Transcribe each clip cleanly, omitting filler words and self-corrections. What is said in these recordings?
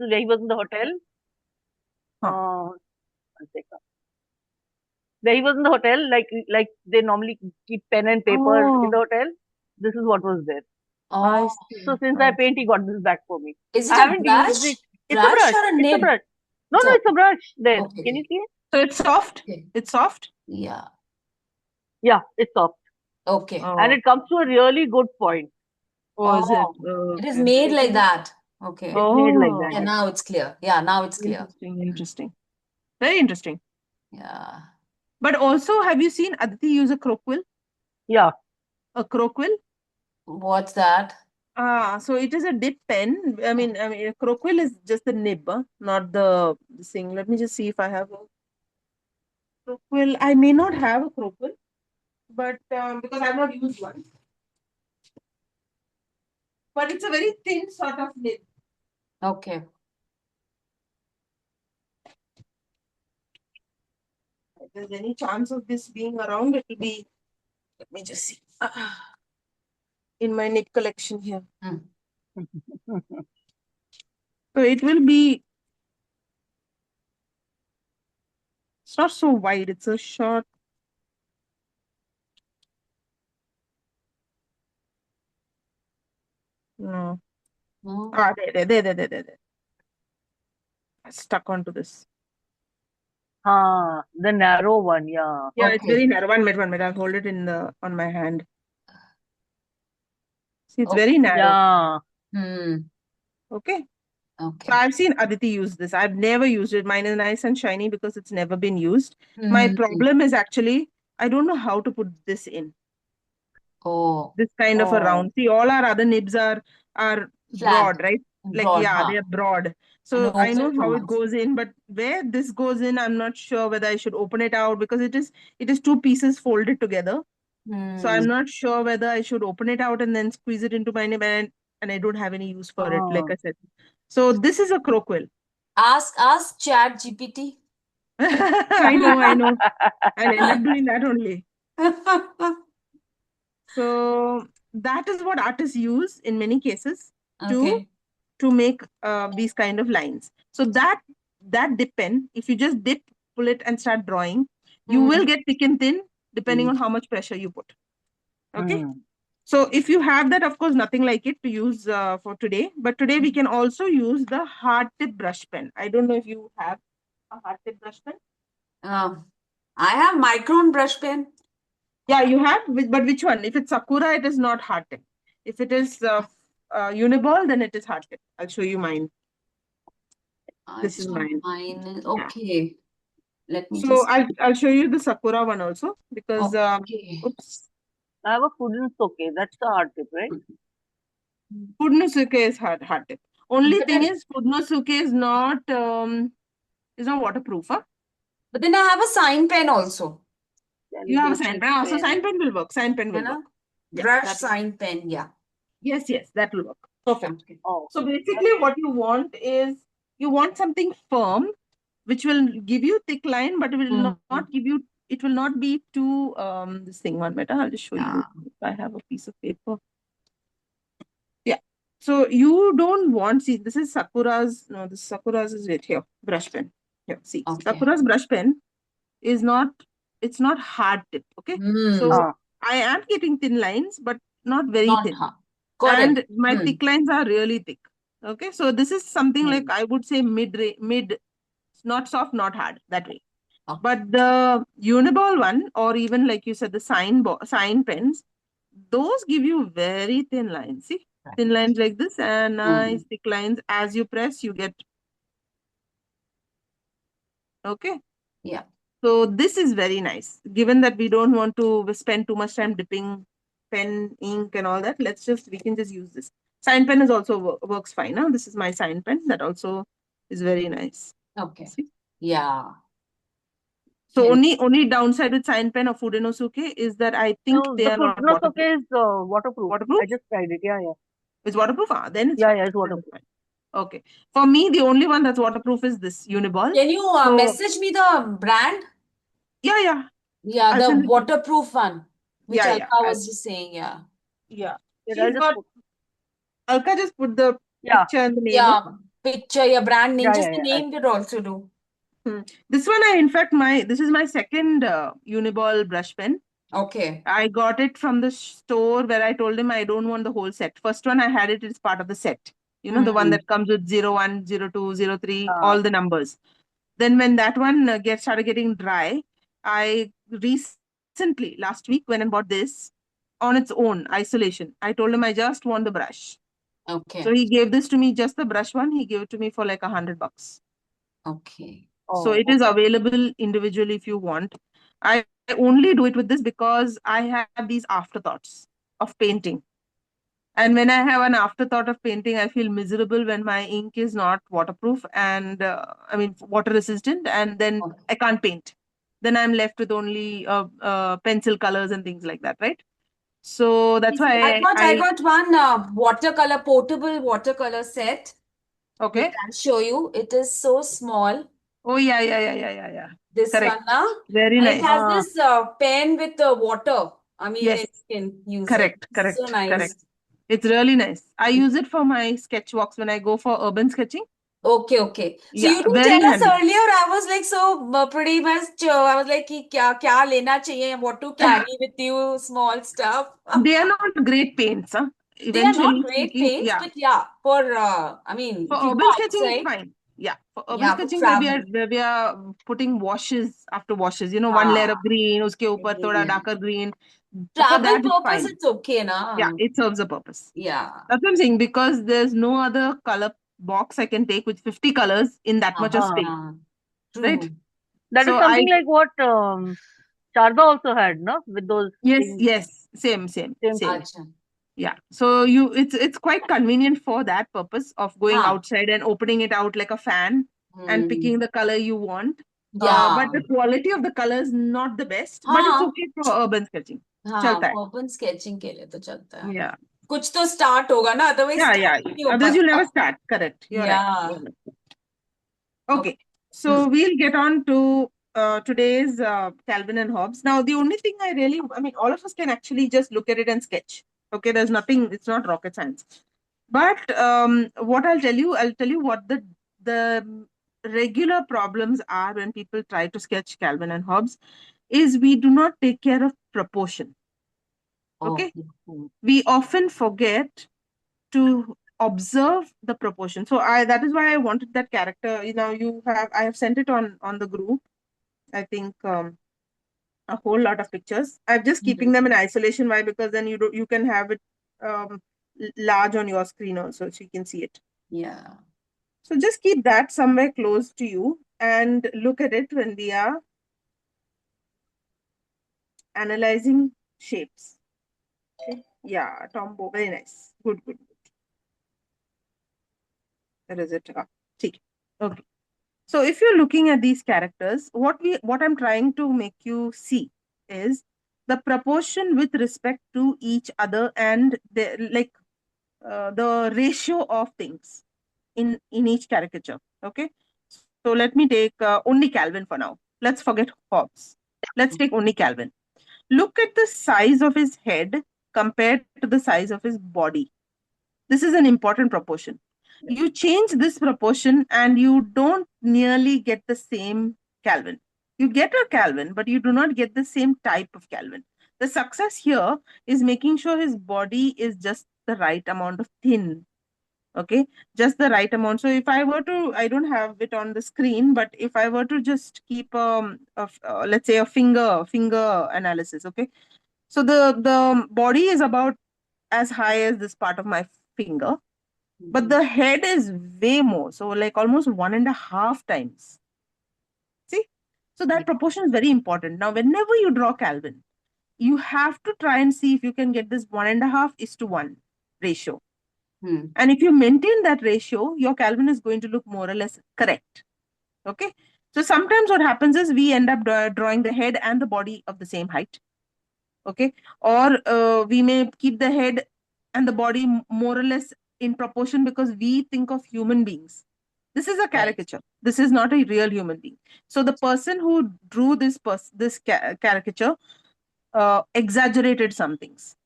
where he was in the hotel. Huh. One second. Where he was in the hotel, like they normally keep pen and paper in the Oh, hotel. This is what was there. I Oh, So see. since I paint, he got this back for me. is it I a haven't used it. brush? It's a Brush brush. or a It's a nib? brush. No, It's no, a it's a brush. There. okay. Can you see it? So it's soft? Okay. It's soft? Yeah. Yeah, it's soft. Okay. And Oh, it comes to a really good point. oh, is it? Oh, Oh, it is okay. made It like is, that. Okay. it's made like Oh, that, Yeah, yeah. now it's clear. Yeah, now it's clear. interesting, interesting. Very interesting. Yeah. But also, have you seen Aditi use a croquil? Yeah. A croquil? What's that? So it is a dip pen. I mean, a croquil is just the nib, not the thing. Let me just see if I have a croquil. I may not have a croquil, but because I've not used one. But it's a very thin sort of nib. Okay. If there's any chance of this being around, it will be. Let me just see. In my nib collection here. Hmm. So it will be. It's not so wide. It's a short. No. Hmm. There. I stuck onto this. The narrow one, yeah. Yeah, it's Okay. very narrow. 1 minute. I'll hold it on my hand. See, it's Oh, very narrow. Yeah. hmm. Okay. So Okay. I've seen Aditi use this. I've never used it. Mine is nice and shiny because it's never been used. My Hmm. problem is actually I don't know how to put this in. Oh, This kind of a Oh. round. See, all our other nibs are flat, broad, right? Like, broad, yeah, huh? they're broad. And So I know open how it ones. goes in, but where this goes in, I'm not sure whether I should open it out because it is two pieces folded together. So I'm Hmm. not sure whether I should open it out and then squeeze it into my nib and I don't have any use for it, like Oh. I said. So this is a croquil. Ask Chat GPT. I know. I'll end up doing that only. So that is what artists use in many cases to Okay. to make these kind of lines. So that dip pen, if you just dip, pull it and start drawing, you Hmm. will get thick and thin depending Hmm. on how much pressure you put. Okay. Hmm. So if you have that, of course, nothing like it to use for today. But today we can also use the hard tip brush pen. I don't know if you have a hard tip brush pen. I have micron brush pen. Yeah, you have, but which one? If it's Sakura, it is not hard tip. If it is Uniball, then it is hard tip. I'll show you mine. This is Acha, mine. mine. Yeah. Okay. Let me So just. I'll show you the Sakura one also because Okay. oops, I have a Fudin Soke. That's the hard tip, right? Fudnosuke is hard tip. Only But thing then, is Fudnosuke is not waterproof. Huh? but then I have a sign pen also. You have a sign Calligraphy pen. Also, pen. sign pen will work. Sign pen You will know? work. Yeah, Brush that sign pen. Yeah. yes, that will work. Perfect. Okay. Oh, So okay. basically, what you want is you want something firm, which will give you thick line, but will Hmm. not give you. It will not be too this thing. 1 minute. I'll just show Yeah. you if I have a piece of paper. Yeah. So you don't want, see, this is Sakura's, no, this Sakura's is right here, brush pen. Here, see, Okay. Sakura's brush pen is not, it's not hard tip, okay? Hmm. So I am getting thin lines, but not very Not thin. hard. Correct. And my Hmm. thick lines are really thick. Okay, so this is something like Hmm. I would say mid, not soft, not hard, that way. Okay. But the Uniball one, or even like you said, the sign pens, those give you very thin lines. See, thin lines like this and nice thick lines. As you press, you get. Okay. Yeah. So this is very nice. Given that we don't want to spend too much time dipping pen, ink, and all that, we can just use this. Sign pen is also works fine. Huh? This is my sign pen. That also is very nice. Okay. See? Yeah. So Hell. only downside with sign pen or Fudenosuke is that I think So they the are not Fudin Soke waterproof. is waterproof. Waterproof? I just tried it. Yeah. It's waterproof? Then it's Yeah, fine. yeah, it's Then it's waterproof. fine. Okay. For me, the only one that's waterproof is this Uniball. Can you So message me the brand? yeah. Yeah, I'll the send it to you. waterproof one, which Yeah. Alka was just saying. Yeah. Yeah. Yeah, I'll She's just got put. Alka just put the Yeah. picture and the name. Yeah. picture, your brand name, Yeah, just yeah, the yeah. name did also do. This one, in fact, this is my second Uniball brush pen. Okay. I got it from the store where I told him I don't want the whole set. First one I had it is part of the set. The one that comes with 01, 02, 03, Uh, all the numbers. Then when that one started getting dry, I recently, last week, went and bought this on its own, isolation. I told him I just want the brush. So Okay. he gave this to me, just the brush one. He gave it to me for like $100. Okay. So oh, it is okay. available individually if you want. I only do it with this because I have these afterthoughts of painting. And when I have an afterthought of painting, I feel miserable when my ink is not waterproof and water resistant, and then Okay. I can't paint. Then I'm left with only pencil colors and things like that, right? So that's why I got one watercolor, portable watercolor set. Which okay. I'll show you. It is so small. Oh, yeah, yeah, yeah, yeah, yeah, yeah. This Correct. one now. Very And it nice. has this pen with the water. I mean, Yes, it can use it. correct, So correct, nice. correct. It's really nice. I use it for my sketch walks when I go for urban sketching. Okay, okay. So Yeah, you didn't very tell us handy. earlier. I was like so pretty much. I was like, कि क्या लेना चाहिए? What to carry with you? Small stuff. They are not great paints, huh? They are not Eventually great speaking, paints, yeah. but yeah, for I mean, For if you go urban sketching, it's outside, fine. Yeah, for urban yeah, for sketching, travel. where we are putting washes after washes, one layer हाँ, of green, uske upar thoda yeah. darker green. For Travel that, it's purpose, fine. it's okay, Yeah, na? it serves a purpose. Yeah. That's what I'm saying, because there's no other color box I can take with 50 colors in that much of space, Uh-huh. right? True. That is So something like what Sharda also had, no? With those yes, things, yes, same, same, same same. thing. Acha. Yeah. So it's quite convenient for that purpose of going Huh. outside and opening it out like a fan and picking Hmm. the color you want. But Yeah. the quality of the color is not the best, but it's हाँ, okay for urban sketching. हाँ, Chalta hai. Open sketching के लिए तो चलता है. Yeah. कुछ तो start होगा ना, अदरवाइज Yeah, स्टार्ट yeah. नहीं हो Otherwise, you'll पाता. never start. Correct. You're right. You're Yeah. right. Okay. Okay. So we'll get on to today's Calvin and Hobbes. Now, the only thing all of us can actually just look at it and sketch. Okay, there's nothing, it's not rocket science. But what I'll tell you what the regular problems are when people try to sketch Calvin and Hobbes is we do not take care of proportion. Oh. Okay, we often forget to observe the proportion. So I that is why I wanted that character. I have sent it on the group. I think a whole lot of pictures. I'm just keeping them in isolation. Why? Because then you can have it um, large on your screen also, so you can see it. Yeah. So just keep that somewhere close to you and look at it when we are analyzing shapes. Okay. Yeah, Tombow, very nice. Good, good, good. Where is it? See. Okay. So if you're looking at these characters, what I'm trying to make you see is the proportion with respect to each other and the ratio of things in each caricature. Okay. So let me take only Calvin for now. Let's forget Hobbes. Let's take only Calvin. Look at the size of his head compared to the size of his body. This is an important proportion. You change this proportion and you don't nearly get the same Calvin. You get a Calvin, but you do not get the same type of Calvin. The success here is making sure his body is just the right amount of thin. Okay, just the right amount. So if I were to, I don't have it on the screen, but if I were to just keep let's say a finger analysis. Okay, so the body is about as high as this part of my finger, but the head is way more, so like almost 1.5 times. See, so that proportion is very important. Now whenever you draw Calvin, you have to try and see if you can get this 1.5:1 ratio. And if you maintain that ratio, your Calvin is going to look more or less correct. Okay. So sometimes what happens is we end up drawing the head and the body of the same height. Okay. Or we may keep the head and the body more or less in proportion because we think of human beings. This is a Right. caricature. This is not a real human being. So the person who drew this caricature exaggerated some things.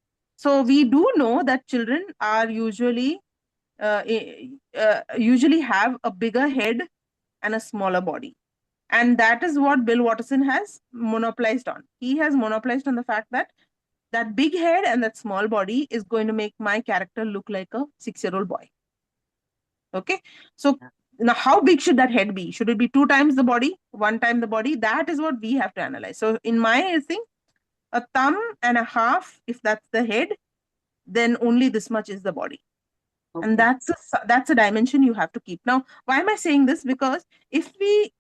So we do know that children are usually usually have a bigger head and a smaller body. And that is what Bill Watterson has monopolized on. He has monopolized on the fact that that big head and that small body is going to make my character look like a 6-year-old boy. Okay. So now how big should that head be? Should it be 2 times the body, 1 time the body? That is what we have to analyze. So in my thing, a thumb and a half, if that's the head, then only this much is the body. Okay. And that's a dimension you have to keep. Now, why am I saying this? Because if we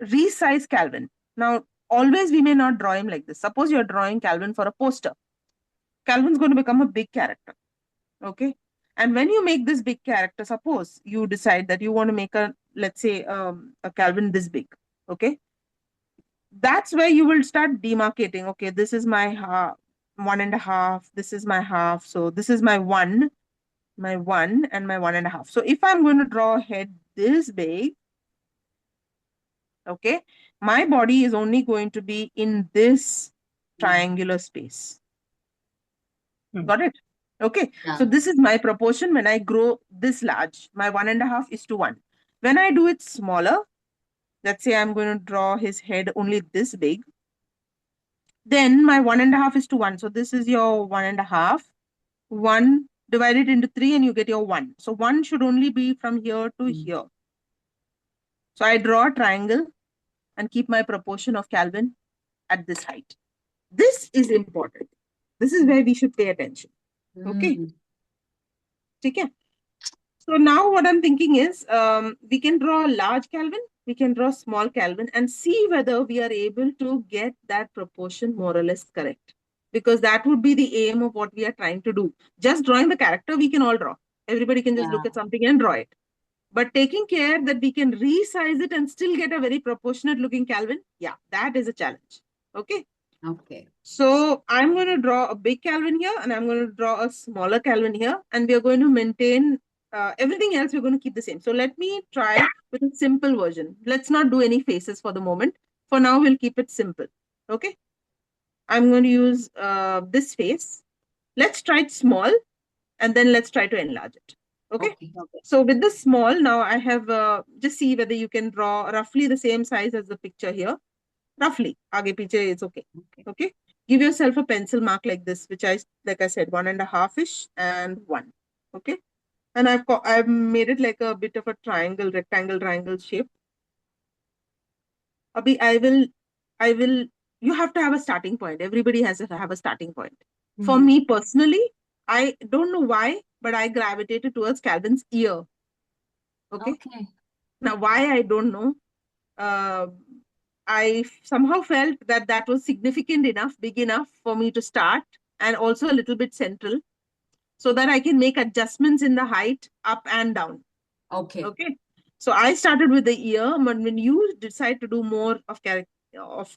resize Calvin, now always we may not draw him like this. Suppose you're drawing Calvin for a poster. Calvin's going to become a big character. Okay. And when you make this big character, suppose you decide that you want to make let's say, a Calvin this big. Okay. That's where you will start demarcating. Okay, this is my half, 1.5. This is my half. So this is my one, and my 1.5. So if I'm going to draw a head this big, okay, my body is only going to be in this triangular space. Got it? Okay. Yeah. So this is my proportion when I grow this large. My 1.5 is to 1. When I do it smaller, let's say I'm going to draw his head only this big, then my 1.5 is to 1. So this is your 1.5. 1 divided into 3 and you get your 1. So 1 should only be from here to here. So I draw a triangle and keep my proportion of Calvin at this height. This is important. This is where we should pay attention. Okay. Okay. So now what I'm thinking is, we can draw a large Calvin, we can draw small Calvin and see whether we are able to get that proportion more or less correct. Because that would be the aim of what we are trying to do. Just drawing the character, we can all draw. Everybody can just look at something and draw it. But taking care that we can resize it and still get a very proportionate looking Calvin, yeah, that is a challenge. Okay. Okay. So I'm going to draw a big Calvin here and I'm going to draw a smaller Calvin here, and we are going to maintain everything else. We're going to keep the same. So let me try with a simple version. Let's not do any faces for the moment. For now, we'll keep it simple. Okay. I'm going to use this face. Let's try it small and then let's try to enlarge it. Okay. So with the small, now I have just see whether you can draw roughly the same size as the picture here. Roughly. Aage piche, it's okay. Okay. Give yourself a pencil mark like this, which like I said, 1.5-ish and 1. Okay. And I've made it like a bit of a triangle, rectangle shape. Abhi, you have to have a starting point. Everybody has to have a starting point. For me personally, I don't know why, but I gravitated towards Calvin's ear. Okay. Now, why I don't know. I somehow felt that that was significant enough, big enough for me to start, and also a little bit central, so that I can make adjustments in the height up and down. Okay. Okay. So I started with the ear, but when you decide to do more of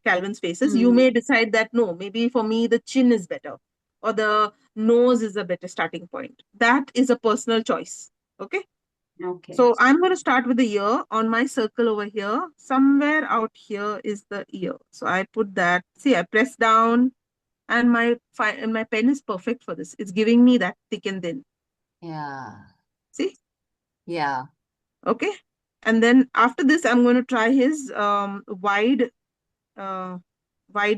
Calvin's faces, you may decide that no, maybe for me the chin is better or the nose is a better starting point. That is a personal choice. Okay. Okay. So I'm going to start with the ear on my circle over here. Somewhere out here is the ear. So I put that. See, I press down and my pen is perfect for this. It's giving me that thick and thin. Yeah. See? Yeah. Okay. And then after this, I'm going to try his wide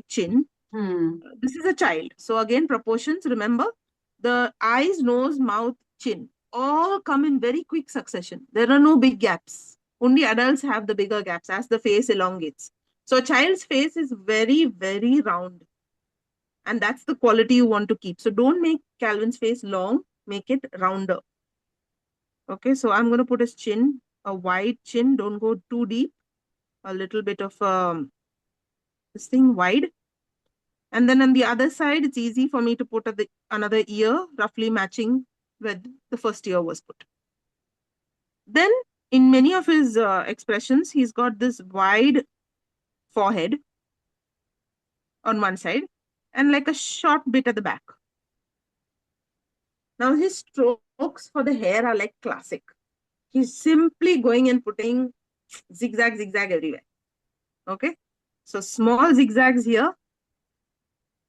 chin. This is a child. So again, proportions, remember, the eyes, nose, mouth, chin all come in very quick succession. There are no big gaps. Only adults have the bigger gaps as the face elongates. So a child's face is very, very round. And that's the quality you want to keep. So don't make Calvin's face long, make it rounder. Okay, so I'm going to put his chin, a wide chin. Don't go too deep. A little bit of this thing wide. And then on the other side, it's easy for me to put another ear, roughly matching where the first ear was put. Then in many of his expressions, he's got this wide forehead on one side and like a short bit at the back. Now his strokes for the hair are like classic. He's simply going and putting zigzag everywhere. Okay. So small zigzags here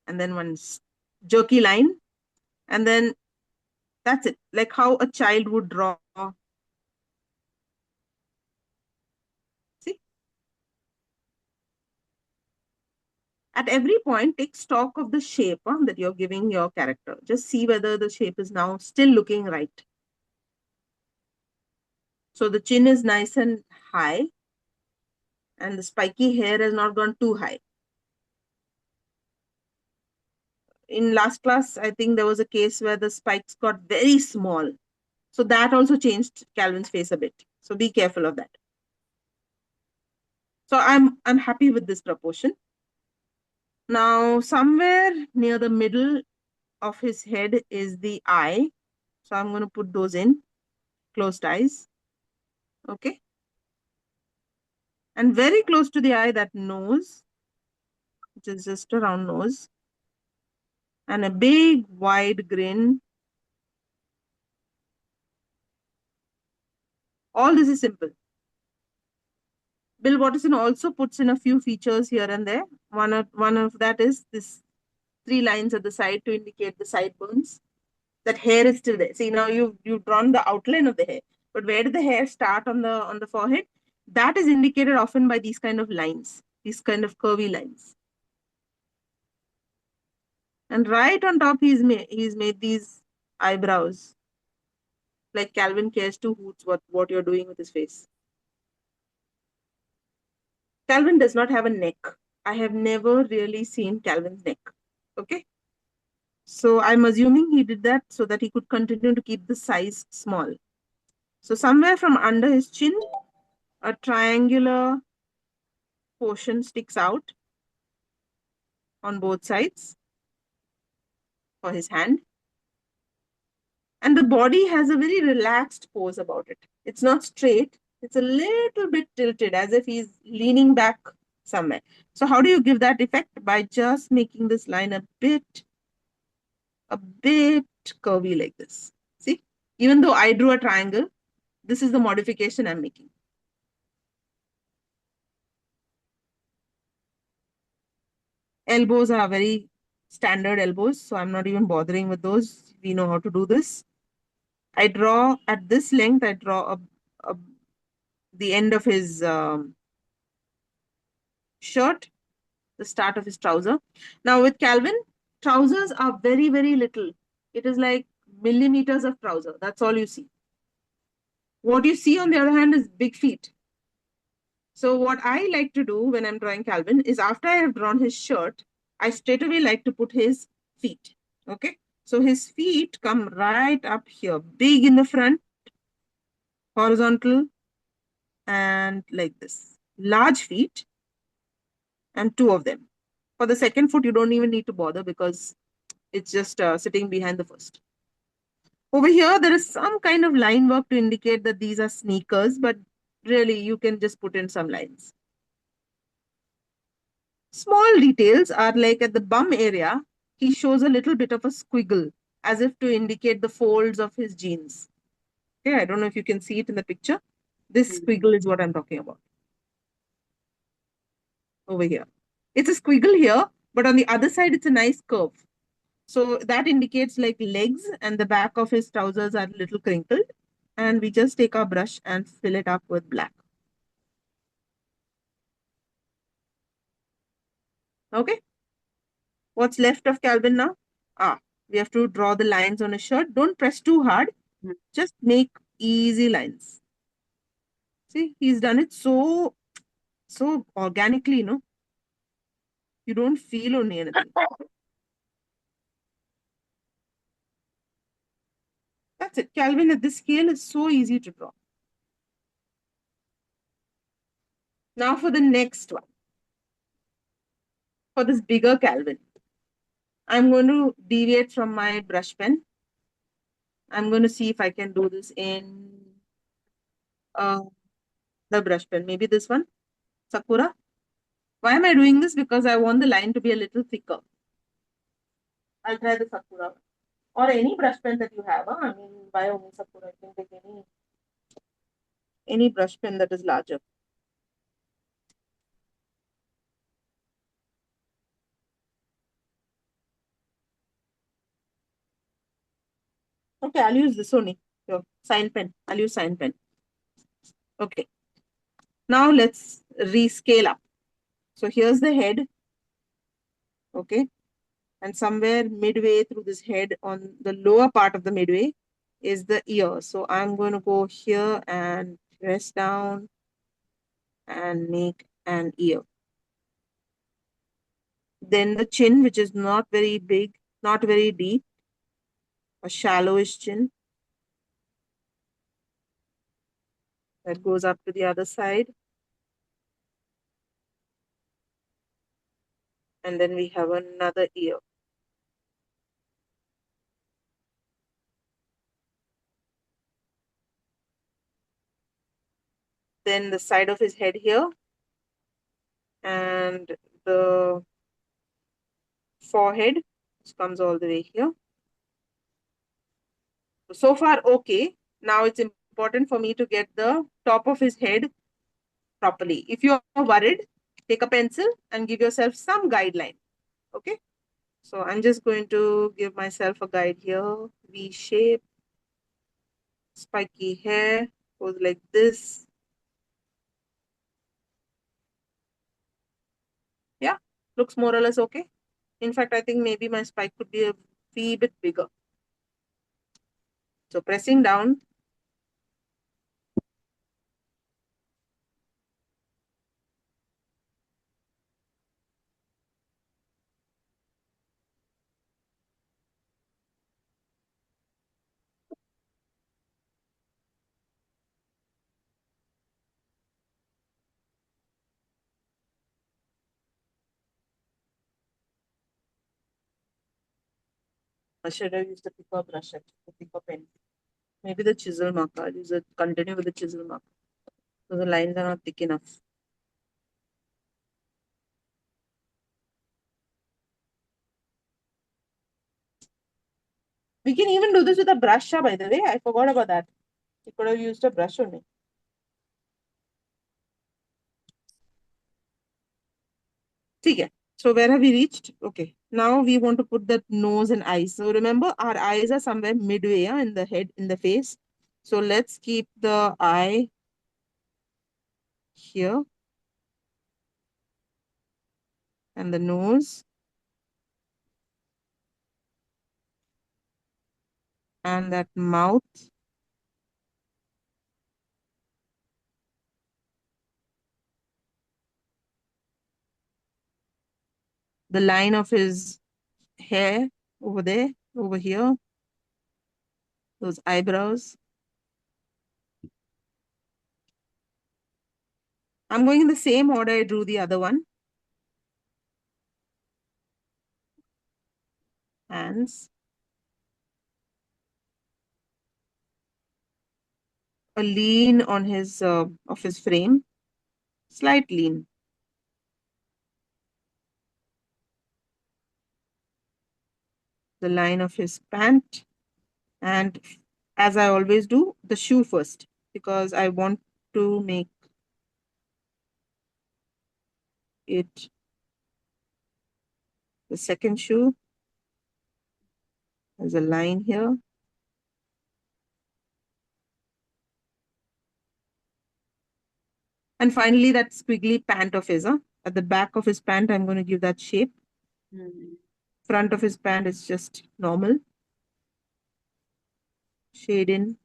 and then one jerky line. And then that's it. Like how a child would draw At every point, take stock of the shape that you're giving your character. Just see whether the shape is now still looking right. So the chin is nice and high, and the spiky hair has not gone too high. In last class, I think there was a case where the spikes got very small. So that also changed Calvin's face a bit. So be careful of that. So I'm happy with this proportion. Now, somewhere near the middle of his head is the eye. So I'm going to put those in, closed eyes. Okay. And very close to the eye, that nose, which is just a round nose. And a big wide grin. All this is simple. Bill Watterson also puts in a few features here and there. One of that is this 3 lines at the side to indicate the sideburns. That hair is still there. See, now you've drawn the outline of the hair, but where did the hair start on the forehead? That is indicated often by these kind of lines, these kind of curvy lines. And right on top, he's made these eyebrows. Like Calvin cares two hoots what you're doing with his face. Calvin does not have a neck. I have never really seen Calvin's neck. Okay. So I'm assuming he did that so that he could continue to keep the size small. So somewhere from under his chin, a triangular portion sticks out on both sides for his hand. And the body has a very relaxed pose about it. It's not straight. It's a little bit tilted as if he's leaning back somewhere. So how do you give that effect? By just making this line a bit curvy like this. See, even though I drew a triangle, this is the modification I'm making. Elbows are very standard elbows, so I'm not even bothering with those. We know how to do this. I draw at this length, I draw the end of his shirt, the start of his trouser. Now with Calvin, trousers are very, very little. It is like millimeters of trouser. That's all you see. What you see on the other hand is big feet. So what I like to do when I'm drawing Calvin is after I have drawn his shirt, I straight away like to put his feet. Okay. So his feet come right up here, big in the front, horizontal, and like this. Large feet, and 2 of them. For the second foot, you don't even need to bother because it's just sitting behind the first. Over here, there is some kind of line work to indicate that these are sneakers, but really you can just put in some lines. Small details are like at the bum area, he shows a little bit of a squiggle as if to indicate the folds of his jeans. Okay, I don't know if you can see it in the picture. This squiggle is what I'm talking about. Over here. It's a squiggle here, but on the other side, it's a nice curve. So that indicates like legs and the back of his trousers are a little crinkled. And we just take our brush and fill it up with black. Okay. What's left of Calvin now? We have to draw the lines on his shirt. Don't press too hard. Just make easy lines. See, he's done it so organically, you know. You don't feel only anything. That's it. Calvin at this scale is so easy to draw. Now for the next one. For this bigger Calvin, I'm going to deviate from my brush pen. I'm going to see if I can do this in the brush pen. Maybe this one, Sakura. Why am I doing this? Because I want the line to be a little thicker. I'll try the Sakura one. Or any brush pen that you have. I mean, by only Sakura, you can take any brush pen that is larger. Okay, I'll use this only. Your sign pen. I'll use sign pen. Okay. Now let's rescale up. So here's the head. Okay. And somewhere midway through this head, on the lower part of the midway, is the ear. So I'm going to go here and press down and make an ear. Then the chin, which is not very big, not very deep, a shallowish chin that goes up to the other side. And then we have another ear. Then the side of his head here, and the forehead, which comes all the way here. So far, okay. Now it's important for me to get the top of his head properly. If you're worried, take a pencil and give yourself some guideline. Okay. So I'm just going to give myself a guide here. V shape, spiky hair, goes like this. Yeah, looks more or less okay. In fact, I think maybe my spike could be a wee bit bigger. So pressing down. I should have used a thicker brush, actually, a thicker pen. Maybe the chisel marker. I'll use it, continue with the chisel marker. So the lines are not thick enough. We can even do this with a brush, by the way. I forgot about that. You could have used a brush only. Okay. So where have we reached? Okay. Now we want to put the nose and eyes. So remember, our eyes are somewhere midway, in the head, in the face. So let's keep the eye here and the nose and that mouth. The line of his hair over there, over here, those eyebrows. I'm going in the same order I drew the other one. Hands. A lean on his of his frame, slight lean. The line of his pant, and as I always do, the shoe first, because I want to make it the second shoe. There's a line here. And finally, that squiggly pant of his. At the back of his pant, I'm going to give that shape. Front of his pant is just normal. Shade in.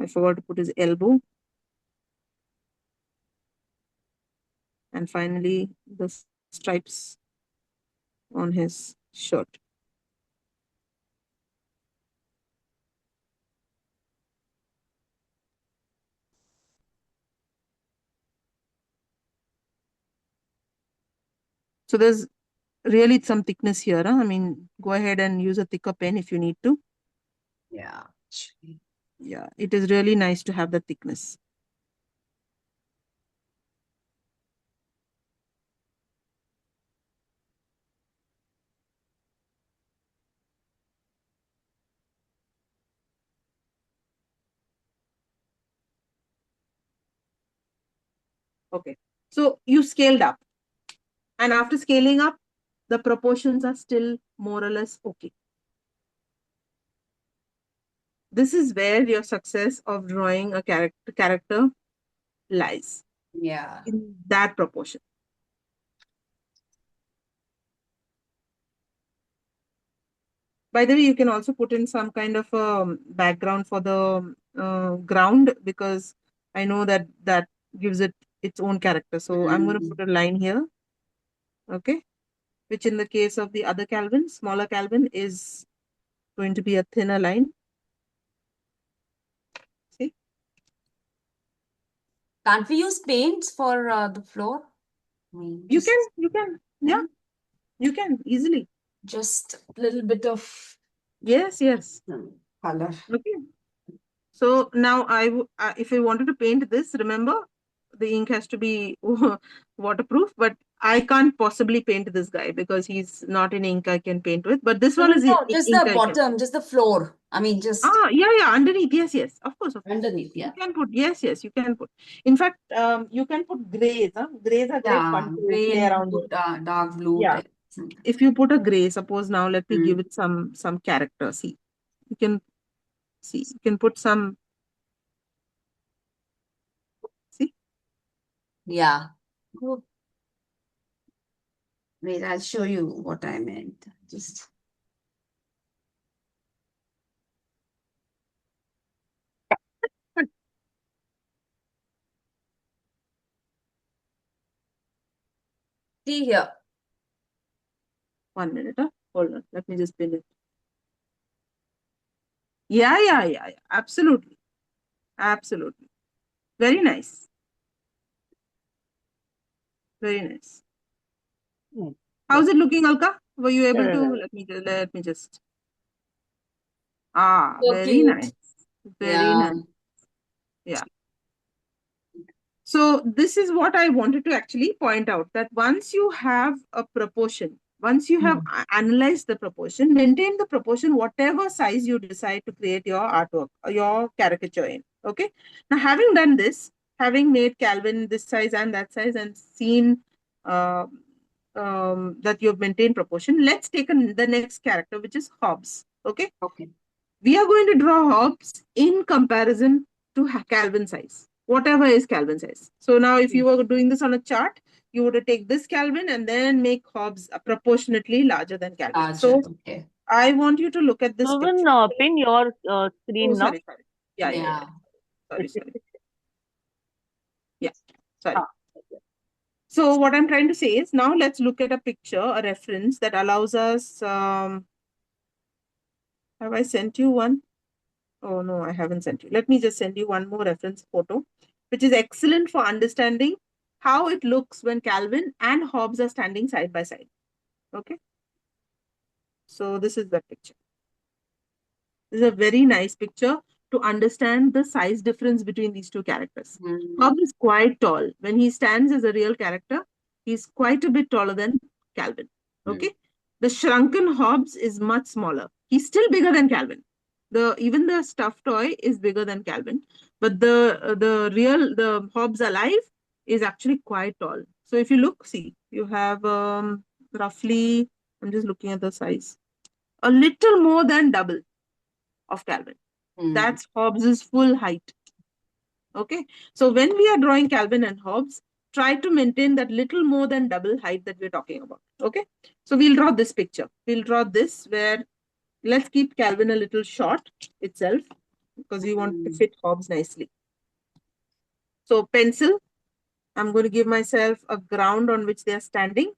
I forgot to put his elbow. And finally, the stripes on his shirt. So there's really some thickness here. I mean, go ahead and use a thicker pen if you need to. Yeah, actually. Yeah, it is really nice to have the thickness. Okay, so you scaled up. And after scaling up, the proportions are still more or less okay. this is where your success of drawing a character lies, Yeah. in that proportion. By the way, you can also put in some kind of background for the ground, because I know that gives it its own character. So I'm going to put a line here, okay, which in the case of the other Calvin, smaller Calvin, is going to be a thinner line. See? Can't we use paints for the floor? You can, yeah, you can easily. Just a little bit of Yes, yes. color. Okay. So now if I wanted to paint this, remember the ink has to be waterproof, but I can't possibly paint this guy because he's not in ink I can paint with. But this one is No, just ink the I can. bottom, just the floor. I mean, just Yeah, underneath. Yes, yes. Of course, of course. underneath. Yeah. You can put, yes, you can put. In fact, you can put grays. Grays are great fun to Gray play and around blue, with. dark blue Yeah. type. If you put a gray, suppose now let me give it some character. See, you can put some. See. Yeah. Wait, I'll show you what I meant. Just see here. 1 minute. Hold on. Let me just pin it. Yeah. Absolutely. Absolutely. Very nice. Very nice. How's it looking, Alka? Were you able to? Let me just. So Very cute. nice. Very nice. Yeah. So this is what I wanted to actually point out, that once you have a proportion, once you have analyzed the proportion, maintain the proportion, whatever size you decide to create your artwork or your caricature in. Okay. Now, having done this, having made Calvin this size and that size and seen uh, that you've maintained proportion, let's take the next character, which is Hobbes. Okay. Okay. We are going to draw Hobbes in comparison to Calvin size, whatever is Calvin size. So now if you were doing this on a chart, you would take this Calvin and then make Hobbes proportionately larger than Calvin. So Okay. I want you to look at this picture. Pin your Oh, screen now. sorry. Yeah. Sorry. Yeah, sorry. So what I'm trying to say is, now let's look at a picture, a reference that allows us. Have I sent you one? Oh, no, I haven't sent you. Let me just send you one more reference photo, which is excellent for understanding how it looks when Calvin and Hobbes are standing side by side. Okay. So this is that picture. This is a very nice picture to understand the size difference between these two characters. Hobbes is quite tall. When he stands as a real character, he's quite a bit taller than Calvin. Okay. The shrunken Hobbes is much smaller. He's still bigger than Calvin. Even the stuffed toy is bigger than Calvin, but the Hobbes alive is actually quite tall. So if you look, see, you have roughly, I'm just looking at the size, a little more than double of Calvin. That's Hobbes's full height. Okay. So when we are drawing Calvin and Hobbes, try to maintain that little more than double height that we're talking about. Okay. So we'll draw this picture. We'll draw this where, let's keep Calvin a little short itself because we want to fit Hobbes nicely. So pencil, I'm going to give myself a ground on which they are standing.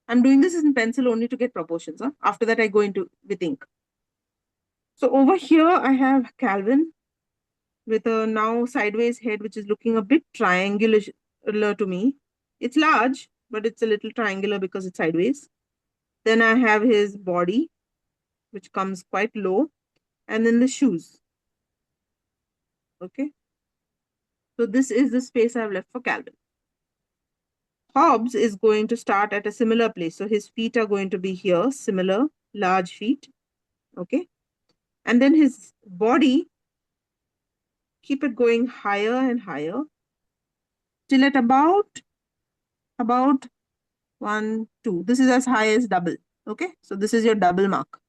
I'm doing this in pencil only to get proportions. After that, I go into with ink. So over here, I have Calvin with a now sideways head, which is looking a bit triangular to me. It's large, but it's a little triangular because it's sideways. Then I have his body, which comes quite low, and then the shoes. Okay. So this is the space I've left for Calvin. Hobbes is going to start at a similar place. So his feet are going to be here, similar, large feet. Okay. And then his body, keep it going higher and higher till at about 1, 2. This is as high as double. Okay. So this is your double mark.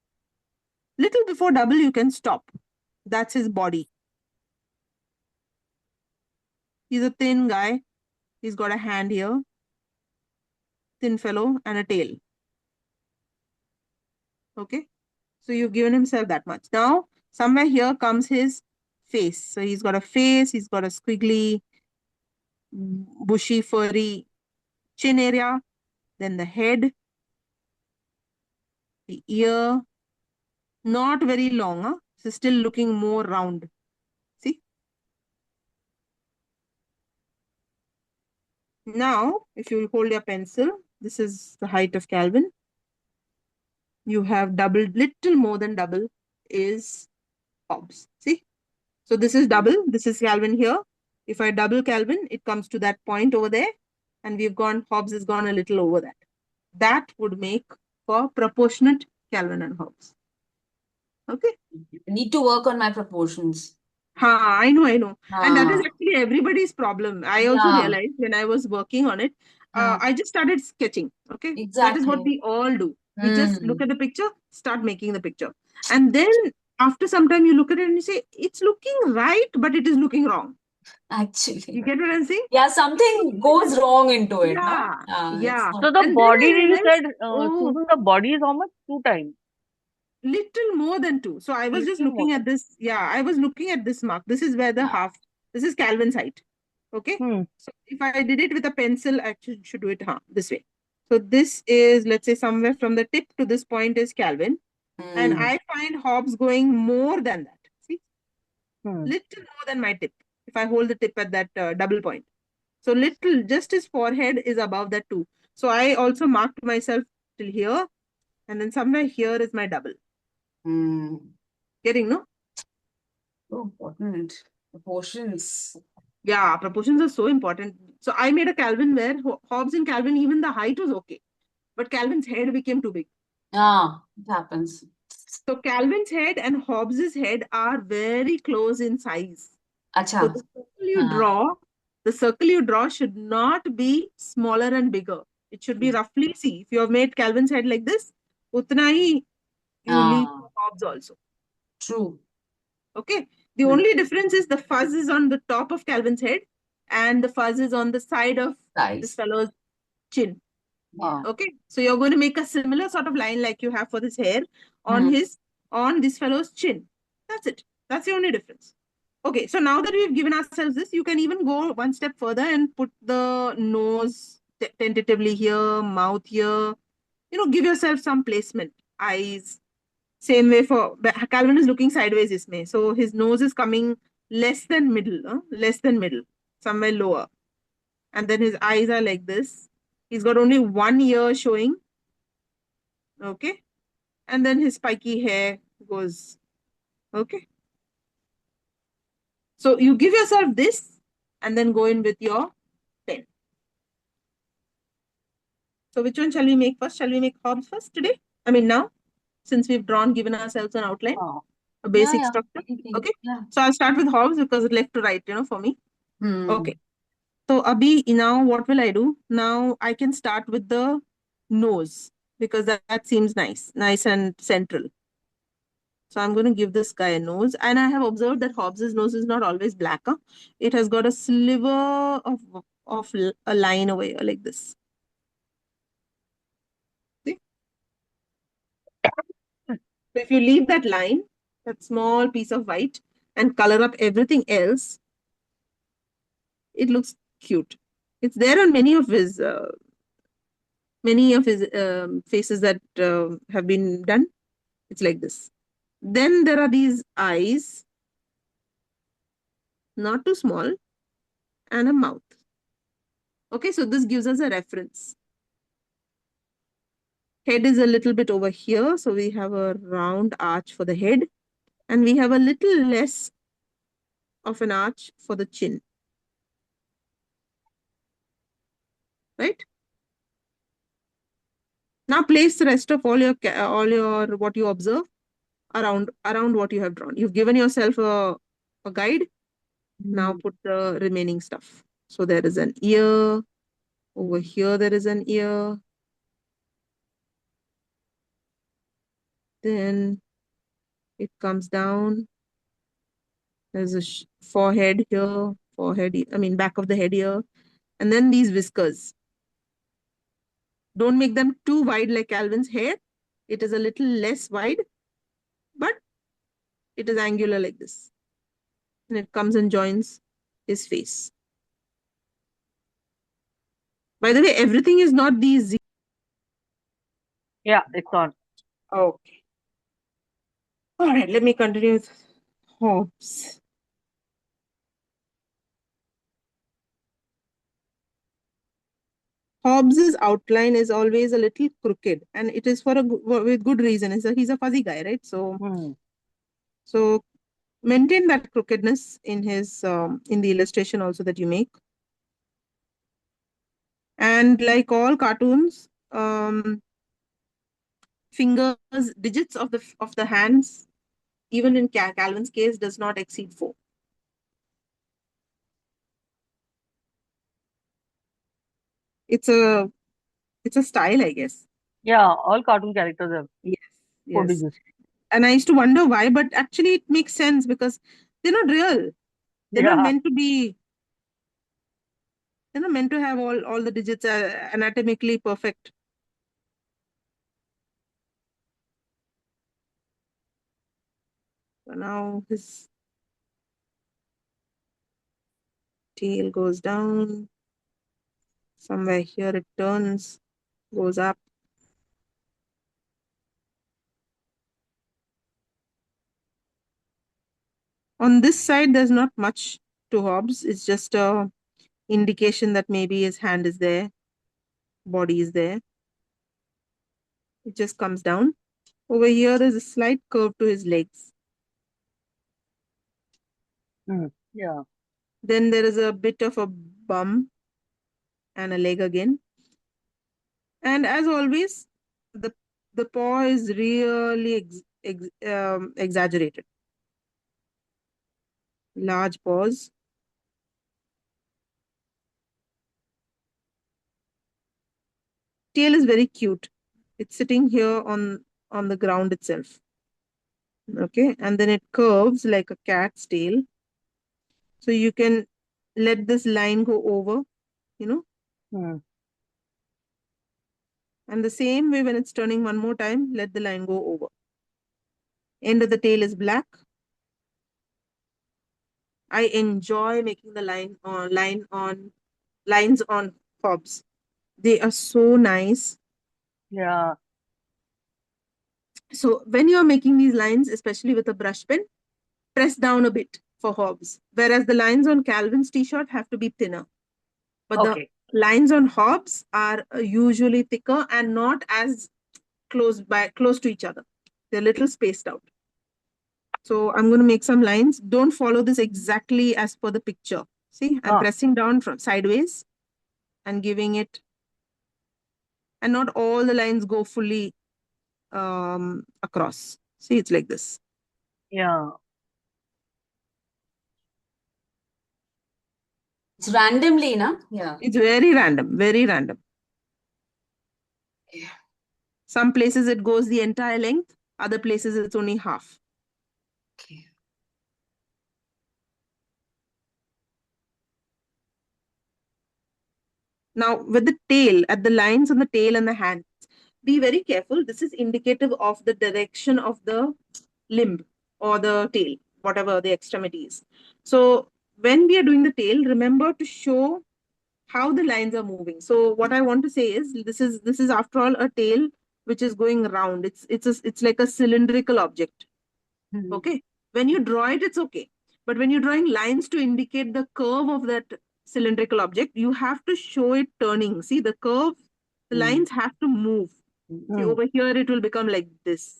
Little before double, you can stop. That's his body. He's a thin guy. He's got a hand here, thin fellow, and a tail. Okay. So you've given himself that much. Now, somewhere here comes his face. So he's got a face, he's got a squiggly, bushy, furry chin area, then the head, the ear, not very long, huh? So still looking more round. See? Now, if you hold your pencil, this is the height of Calvin. You have doubled, little more than double is Hobbes. See? So this is double. This is Calvin here. If I double Calvin, it comes to that point over there. And we've gone, Hobbes has gone a little over that. That would make for proportionate Calvin and Hobbes. Okay? I need to work on my proportions. I know. And that is Ah, actually everybody's problem. I also yeah. realized when I was working on it, I just started sketching. Okay? That is what Exactly. we all do. We just look Hmm. at the picture, start making the picture. And then after some time, you look at it and you say, it's looking right, but it is looking wrong. Actually. You get what I'm saying? Yeah, something goes wrong into it, no? Yeah, It's yeah. not. So the And then body, I you realized, said, oh, Susan, the body is how much? 2 times. little more than two. So I was just Little more looking than. at this. Yeah, I was looking at this mark. This is where the Yeah. half, this is Calvin's height. Okay. Hmm. So if I did it with a pencil, I should do it this way. So this is, let's say, somewhere from the tip to this point is Calvin. And Hmm. I find Hobbes going more than that. See, Hmm. little more than my tip. If I hold the tip at that double point. So little, just his forehead is above that too. So I also marked myself till here. And then somewhere here is my double. Hmm. Getting, no? So important. Proportions. Yeah, proportions are so important. So I made a Calvin where Hobbes and Calvin, even the height was okay. But Calvin's head became too big. Ah, it happens. So Calvin's head and Hobbes's head are very close in size. So Acha. Ah. the circle you draw should not be smaller and bigger. It should be roughly, see, if you have made Calvin's head like this, utna hi you leave Ah. Hobbes also. True. Okay. The Hmm. only difference is the fuzz is on the top of Calvin's head and the fuzz is on the side of this Size. fellow's chin. Ah. Okay. So you're going to make a similar sort of line like you have for this hair on Hmm. on this fellow's chin. That's it. That's the only difference. Okay. So now that we've given ourselves this, you can even go one step further and put the nose tentatively here, mouth here. Give yourself some placement. Eyes. Same way for Calvin is looking sideways isme. So his nose is coming less than middle, less than middle, somewhere lower. And then his eyes are like this. He's got only one ear showing. Okay. And then his spiky hair goes. Okay. So you give yourself this and then go in with your pen. So which one shall we make first? Shall we make Hobbes first today? I mean now, since we've given ourselves an outline, Ah. a Yeah, basic yeah. structure. Anything. Okay. Yeah. So I'll start with Hobbes because it's left to right, for me. Hmm. Okay. So Abhi, now what will I do? Now I can start with the nose because that seems nice and central. So I'm going to give this guy a nose. And I have observed that Hobbes's nose is not always black. Huh? It has got a sliver of a line over here like this. See? So if you leave that line, that small piece of white, and color up everything else, it looks cute. It's there on many of his faces that have been done. It's like this. Then there are these eyes, not too small, and a mouth. Okay, so this gives us a reference. Head is a little bit over here, so we have a round arch for the head, and we have a little less of an arch for the chin. Right? Now place the rest of all your what you observe around what you have drawn. You've given yourself a guide. Now Hmm. put the remaining stuff. So there is an ear. Over here there is an ear. Then It comes down. There's a forehead here, back of the head here. And then these whiskers. Don't make them too wide like Calvin's hair. It is a little less wide, but it is angular like this. And it comes and joins his face. By the way, everything is not these. Yeah, it's on. Okay. All right, let me continue with Hobbes. Hobbes's outline is always a little crooked, and it is for with good reason. He's a fuzzy guy, right? So maintain that crookedness in his in the illustration also that you make. And like all cartoons, fingers, digits of the hands, even in Calvin's case, does not exceed 4. It's a style, I guess. Yeah, all cartoon characters have Yes, 4 yes. digits. And I used to wonder why, but actually it makes sense because they're not real. They're not Yeah, meant to be. They're not meant to have all the digits anatomically perfect. So now his tail goes down. Somewhere here it turns, goes up. On this side, there's not much to Hobbes. It's just a indication that maybe his hand is there, body is there. It just comes down. Over here, there's a slight curve to his legs. yeah. Then there is a bit of a bum and a leg again. And as always, the paw is really exaggerated. Large paws. Tail is very cute. It's sitting here on the ground itself. Okay, and then it curves like a cat's tail. So you can let this line go over, you know. And the same way when it's turning one more time, let the line go over. End of the tail is black. I enjoy making the lines on Hobbes. They are so nice. Yeah. So when you're making these lines, especially with a brush pen, press down a bit for Hobbes. Whereas the lines on Calvin's t-shirt have to be thinner. But Okay. the lines on Hobbes are usually thicker and not as close to each other. They're a little spaced out. So I'm going to make some lines. Don't follow this exactly as per the picture. See, I'm pressing down from sideways and giving it, and not all the lines go fully across. See, it's like this. Yeah. It's randomly, na? Yeah. It's very random, very random. Yeah. Some places it goes the entire length, other places it's only half. Okay. Now, with the tail, at the lines on the tail and the hands, be very careful. This is indicative of the direction of the limb or the tail, whatever the extremity is. So when we are doing the tail, remember to show how the lines are moving. So what I want to say is this is after all a tail which is going round. It's like a cylindrical object. Okay. When you draw it, it's okay. But when you're drawing lines to indicate the curve of that cylindrical object, you have to show it turning. See the curve, the lines have to move. See over here, it will become like this.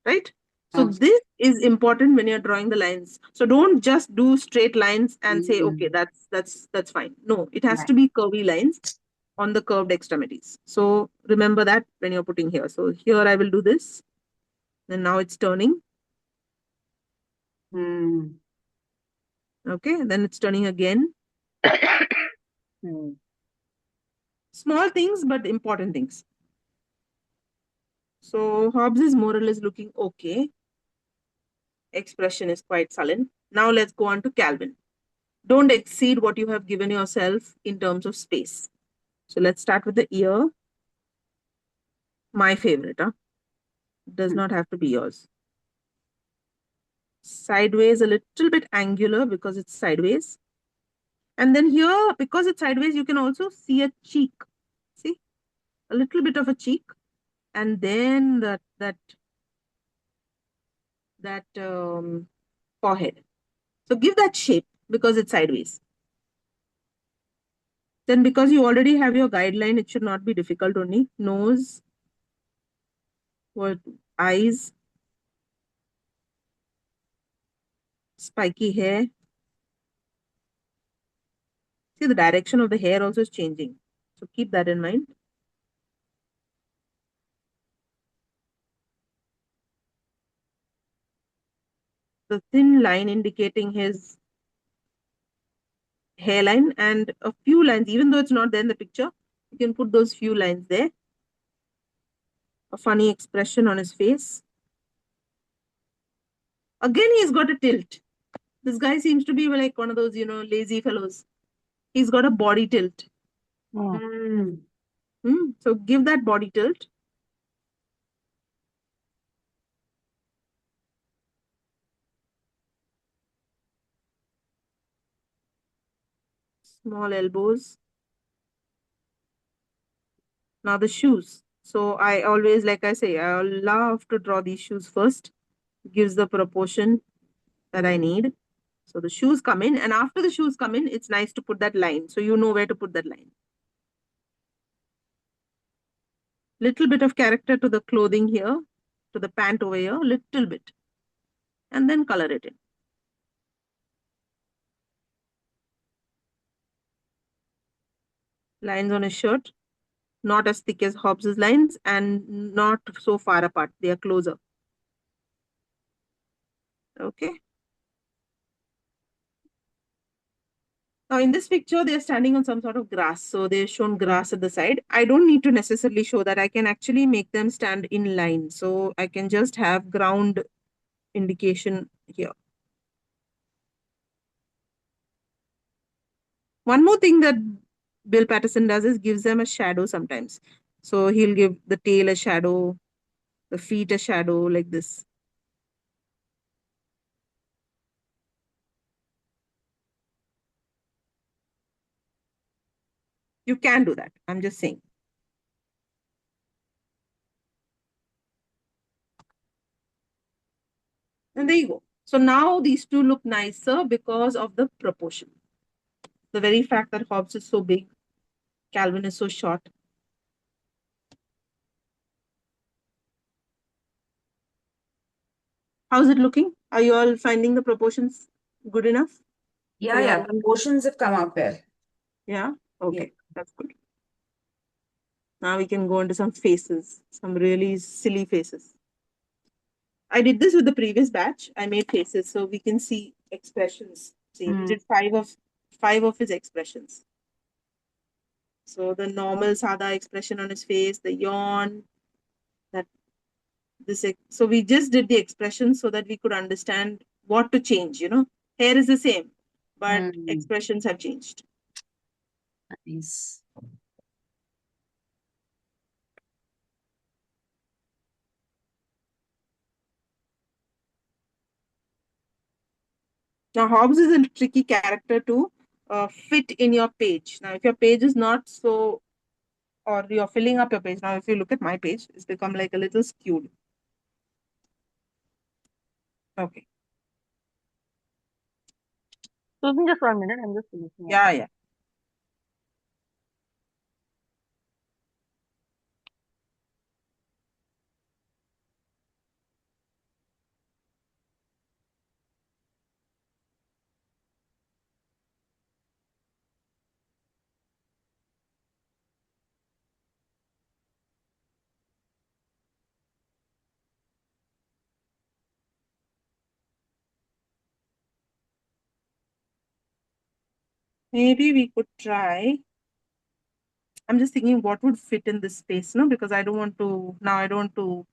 Right? So this is important when you're drawing the lines. So don't just do straight lines and say, okay, that's fine. No, it has to be curvy lines on the curved extremities. So remember that when you're putting here. So here I will do this. And now it's turning. Okay, then it's turning again. Small things, but important things. So Hobbes is more or less looking okay. Expression is quite sullen. Now let's go on to Calvin. Don't exceed what you have given yourself in terms of space. So let's start with the ear. My favorite, huh? Does not have to be yours. Sideways, a little bit angular because it's sideways. And then here, because it's sideways, you can also see a cheek. See? A little bit of a cheek. And then that forehead. So give that shape because it's sideways. Then because you already have your guideline, it should not be difficult only. Nose, what eyes, spiky hair. See, the direction of the hair also is changing. So keep that in mind. The thin line indicating his hairline and a few lines, even though it's not there in the picture, you can put those few lines there. A funny expression on his face. Again, he's got a tilt. This guy seems to be like one of those, lazy fellows. He's got a body tilt. Hmm. So give that body tilt. Small elbows. Now the shoes. So I always, like I say, I love to draw these shoes first. Gives the proportion that I need. So the shoes come in, and after the shoes come in, it's nice to put that line. So you know where to put that line. Little bit of character to the clothing here, to the pant over here, little bit. And then color it in. Lines on his shirt, not as thick as Hobbes's lines and not so far apart. They are closer. Okay. Now in this picture, they're standing on some sort of grass. So they've shown grass at the side. I don't need to necessarily show that. I can actually make them stand in line. So I can just have ground indication here. One more thing that Bill Patterson does is gives them a shadow sometimes. So he'll give the tail a shadow, the feet a shadow like this. You can do that. I'm just saying. And there you go. So now these two look nicer because of the proportion. The very fact that Hobbes is so big, Calvin is so short. How's it looking? Are you all finding the proportions good enough for Yeah, your yeah. own? Proportions have come up here. Yeah? Yeah. Okay, that's good. Now we can go into some faces, some really silly faces. I did this with the previous batch. I made faces so we can see expressions. See, we did five of his expressions. So the normal Sada expression on his face, the yawn, that so we just did the expressions so that we could understand what to change, Hair is the same, but Mm. expressions have changed. Nice. Now, Hobbes is a tricky character to fit in your page. Now, if your page is not so, or you're filling up your page. Now, if you look at my page, it's become like a little skewed. Okay. Susan, just 1 minute. I'm just finishing up. Yeah. Maybe we could try. I'm just thinking what would fit in this space, no? Because I don't want to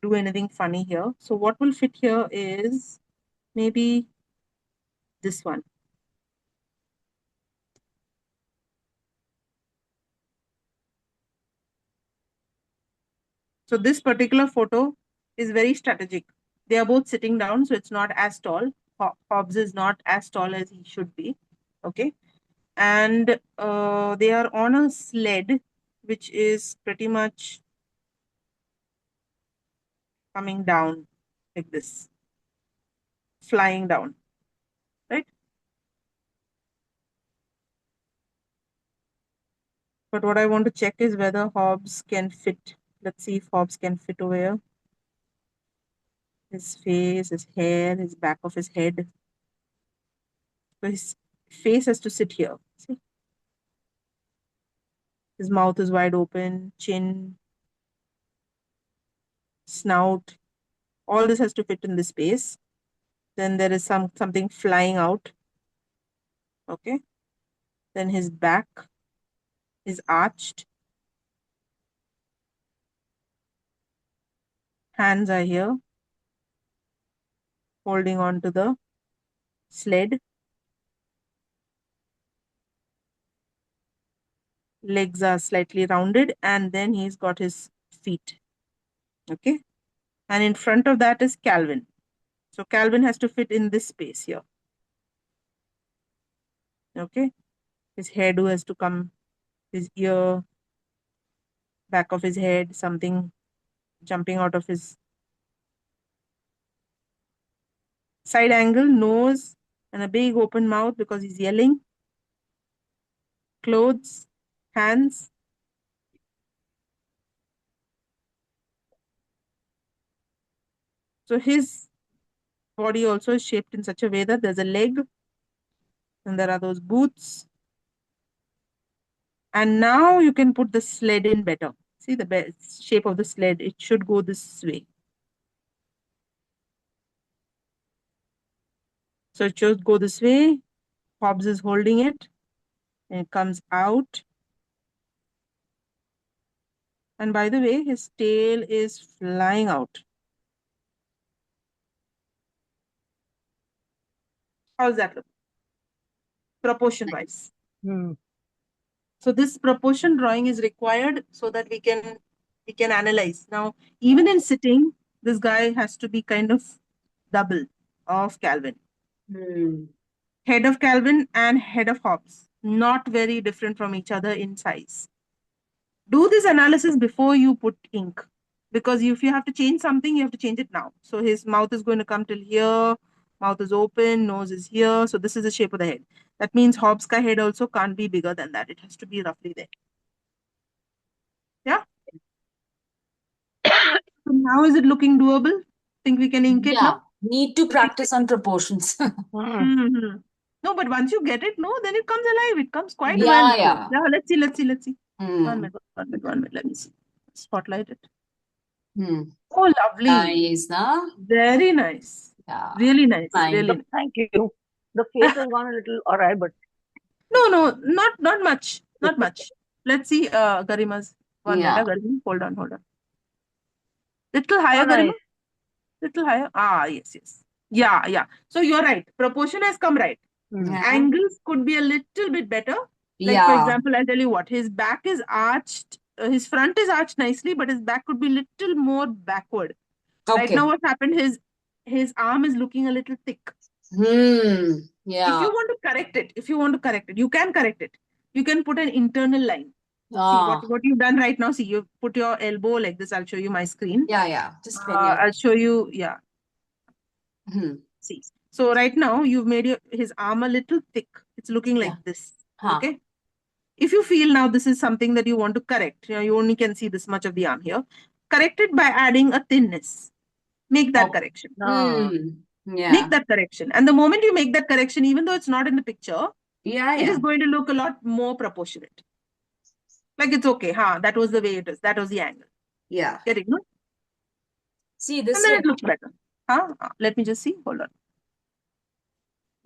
do anything funny here. So what will fit here is maybe this one. So this particular photo is very strategic. They are both sitting down, so it's not as tall. Hobbes is not as tall as he should be. Okay. And they are on a sled, which is pretty much coming down like this, flying down, right? But what I want to check is whether Hobbes can fit. Let's see if Hobbes can fit over here. His face, his hair, his back of his head. So his face has to sit here. See? His mouth is wide open, chin, snout. All this has to fit in this space. Then there is something flying out. Okay. Then his back is arched. Hands are here, holding on to the sled. Legs are slightly rounded, and then he's got his feet. Okay. And in front of that is Calvin. So Calvin has to fit in this space here. Okay. His hairdo has to come, his ear, back of his head, something jumping out of his side angle, nose, and a big open mouth because he's yelling. Clothes, hands. So his body also is shaped in such a way that there's a leg, and there are those boots. And now you can put the sled in better. See the shape of the sled, it should go this way. So it should go this way. Hobbes is holding it, and it comes out. And by the way, his tail is flying out. How's that look? Proportion wise. So this proportion drawing is required so that we can analyze. Now, even in sitting, this guy has to be kind of double of Calvin. Head of Calvin and head of Hobbes, not very different from each other in size. Do this analysis before you put ink, because if you have to change something, you have to change it now. So his mouth is going to come till here, mouth is open, nose is here. So this is the shape of the head. That means Hobbes' ka head also can't be bigger than that. It has to be roughly there. Yeah. So now is it looking doable? Think we can ink it now? Need to practice on proportions. Mm-hmm. No, but once you get it, no, then it comes alive. It comes quite Yeah, well. yeah. Yeah, let's see. Hmm. 1 minute. Let me see. Spotlight it. Hmm. Oh, lovely. Nice, na? Very nice. Yeah. Really nice. Fine. Really nice. Thank you. The face has gone a little awry, but No, not much. Not much. Let's see, Garima's. 1 Yeah. minute, Garima. Hold on. Little higher, oh, Garima. nice. Little higher. Ah, yes. Yeah. So you're right. Proportion has come right. Yeah. Angles could be a little bit better. Like, for example, I'll tell you what. His back is arched. His front is arched nicely, but his back could be little more backward. Right Okay. now, what happened? His arm is looking a little thick. Yeah. If you want to correct it, you can correct it. You can put an internal line. Ah. See what you've done right now. See, you put your elbow like this. I'll show you my screen. Yeah. Just when you. I'll show you. Yeah. See. So right now you've made his arm a little thick. It's looking like this. Okay. If you feel now this is something that you want to correct, you only can see this much of the arm here. Correct it by adding a thinness. Make that correction. Yeah. Make that correction. And the moment you make that correction, even though it's not in the picture, it is going to look a lot more proportionate. Like it's okay. That was the way it is. That was the angle. Yeah. Get it, no? See this. And then it looks better. Let me just see. Hold on.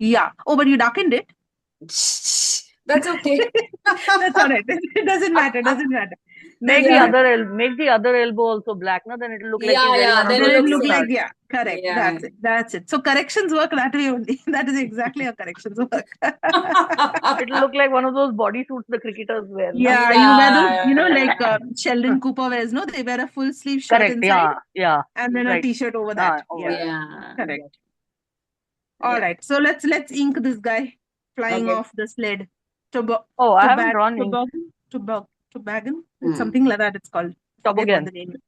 Yeah. Oh, but you darkened it. That's okay. That's all right. It doesn't matter. Doesn't matter. Make Next, Yeah. make the other elbow also black, no? Then it'll look like he's Yeah, wearing yeah. one of Then then those it it looks look suits. like, same. yeah, correct. Yeah. That's it. That's it. So corrections work that way only. That is exactly how corrections work. It'll look like one of those body suits the cricketers wear, no? Yeah, you wear those, like Yeah. Sheldon Cooper wears, no? They wear a full sleeve shirt Correct. inside Yeah. Yeah. and then a Right. t-shirt over that. Over Yeah, that. Yeah. correct. Exactly. All Yeah. right. So let's ink this guy flying Okay. off the sled. Oh, I haven't Tobag drawn ink. Toboggan. Hmm. It's something like that. It's called. Forget what Toboggan. the name is.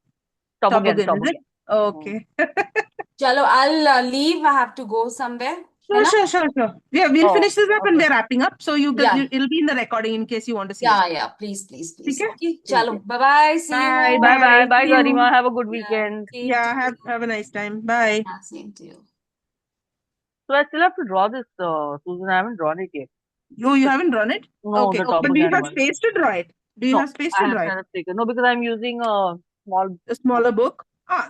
Toboggan. Toboggan, is it? Toboggan. Okay. Chalo, I'll leave. I have to go somewhere. है Sure, ना? sure. Yeah, we'll Oh, finish this up and okay. we're wrapping up. So Yeah. it'll be in the recording in case you want to see Yeah, it. yeah. Please. Okay? Okay. Chalo. Okay. Bye-bye. See Bye, you. Bye. Bye, See you. Garima. Have a good Yeah. weekend. Same to Yeah, you. have a nice time. Bye. Yeah, same to you. So I still have to draw this, Susan. I haven't drawn it yet. You haven't drawn it? No, Okay. the But do you toboggan have one. space to draw it? Do you No, have space I to have draw it? kind of taken. No, because I'm using a small. A smaller book?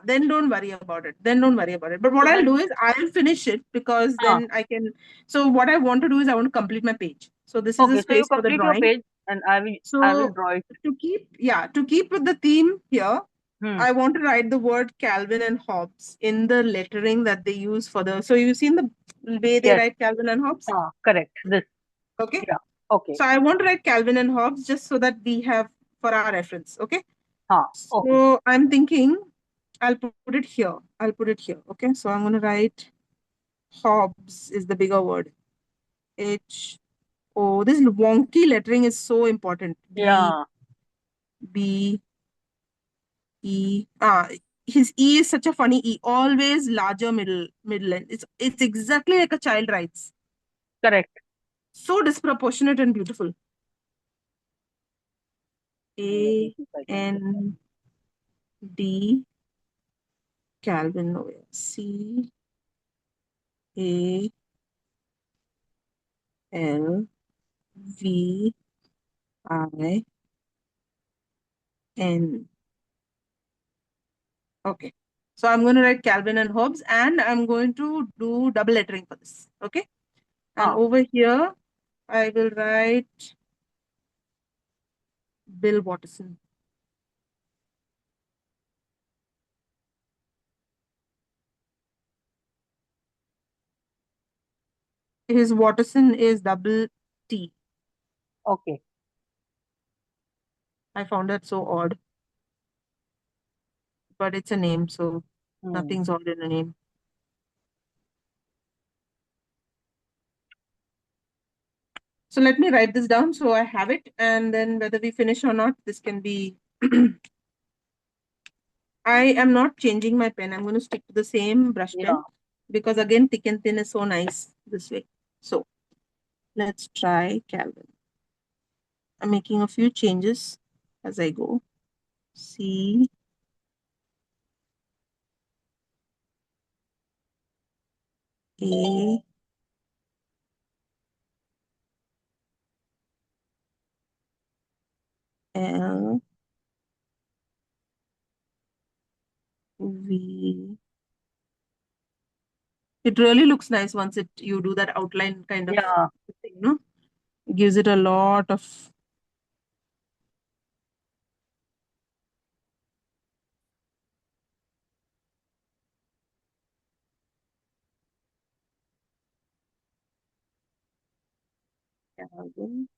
Then don't worry about it. But what So I'll then, do is I'll finish it because then I can. So what I want to do is I want to complete my page. So this is the okay. So you space for the complete your drawing. page, and I will So draw it. to keep with the theme here, Hmm. I want to write the word Calvin and Hobbes in the lettering that they use for the. So you've seen the way they Yes. write Calvin and Hobbes? Correct. This. Okay. Yeah. Okay. So I want to write Calvin and Hobbes just so that we have for our reference. Okay. Okay. So I'm thinking I'll put it here. Okay. So I'm going to write Hobbes is the bigger word. H. Oh, this wonky lettering is so important. Yeah. B. E. His E is such a funny E. Always larger middle end. It's exactly like a child writes. Correct. So disproportionate and beautiful. A N D Calvin Noel. C A L V I N. Okay. So I'm going to write Calvin and Hobbes and I'm going to do double lettering for this. Okay. And over here, I will write Bill Watterson. His Watterson is double T. Okay. I found that so odd. But it's a name, so nothing's odd in a name. So let me write this down so I have it. And then whether we finish or not, this can be... I am not changing my pen. I'm going to stick to the same brush pen. Because again, thick and thin is so nice this way. So let's try Calvin. I'm making a few changes as I go. C A L V. It really looks nice once you do that outline kind of thing, no? It gives it a lot of Calvin.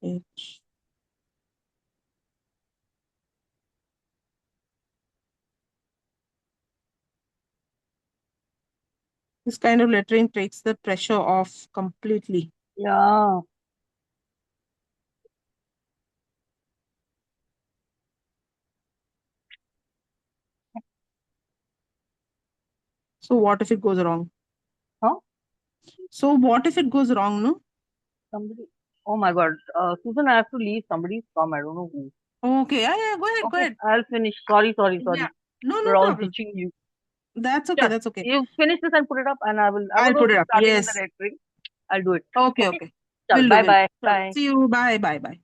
H. This kind of lettering takes the pressure off completely. Yeah. So what if it goes wrong? Huh? So what if it goes wrong, no? Somebody. Oh my God. Susan, I have to leave. Somebody's come. I don't know who. Okay, yeah, go ahead, go Okay, ahead. I'll finish. Sorry, sorry, Yeah. sorry. No, no We're all problem. teaching you. That's okay, Yeah, that's okay. you finish this and put it up, and I was I'll put also it up. starting in the Yes. red ring. I'll do it. Okay, Okay. okay. Chal, Will do, bye will do. bye. Chalo. Bye. See you. Bye, bye, bye.